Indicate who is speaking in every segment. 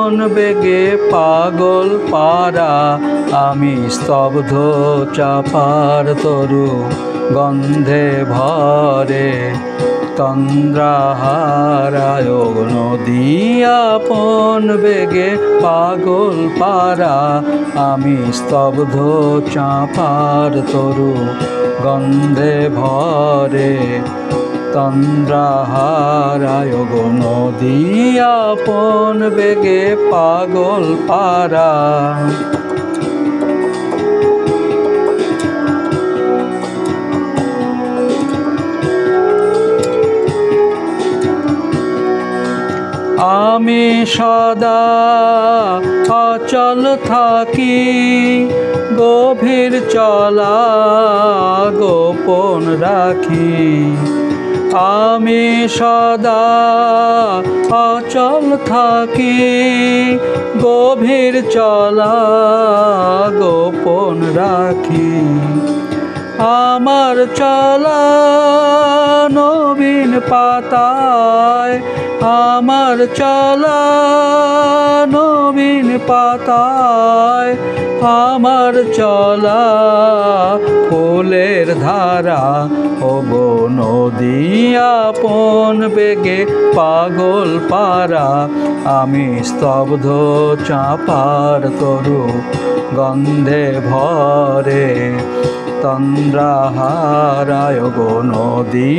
Speaker 1: আপন বেগে পাগল পারা, আমি স্তব্ধ চাপার তরু গন্ধে ভরে। তন্দ্রাহারায় নদী আপন বেগে পাগল পারা, আমি স্তব্ধ চাপার তরু গন্ধে ভরে। তন্দ্রাহারায় নদী আপন বেগে পাগল পারা। আমি সদা অচল থাকি, গভীর চলা গোপন রাখি। আমি সদা অচল থাকি, গভীর চলা গোপন রাখি। আমার চলা নবীন পাতায়, আমার চলা নবীন পাতায়। আমার চলা ফুলের ধারা, ওগো নদী আপন বেগে পাগল পারা, আমি স্তব্ধ চাপার তরু গন্ধে ভরে। তন্দ্রাহারায় নদী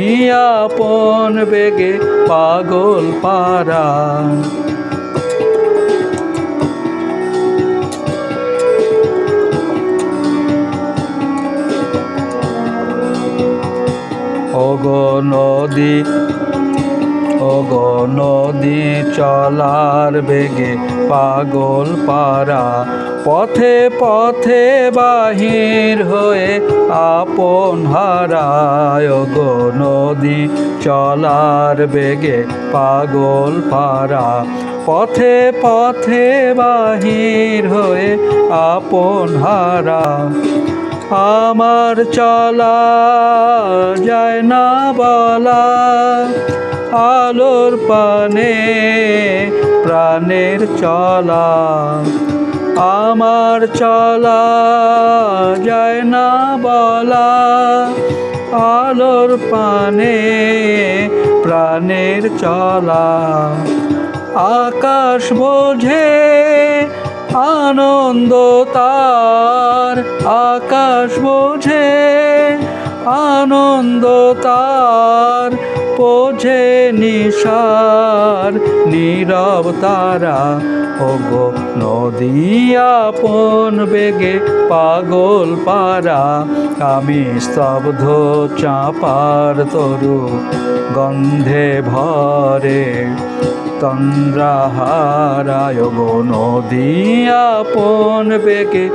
Speaker 1: আপন বেগে পাগল পারা। ওগো নদী, ওগো নদী চলার বেগে পাগল পারা, পথে পথে বাহির হয়ে আপন হারায়। ওগো নদী চলার বেগে পাগল পারা, পথে পথে বাহির হয়ে আপন হারা। আমার চলা যায় না বলা, আলোর পানে প্রাণের চলা। আমার চলা যায় না বলা, আলোর পানে প্রাণের চলা। আকাশ বোঝে আনন্দ তার, আকাশ বোঝে আনন্দ তার। বোঝে নিশার নীরব তারা, ওগো নদী আপন বেগে পাগল পারা, আমি স্তব্ধ চাপার তরু গন্ধে ভরে। তন্দ্রাহারায় নদী আপন বেগে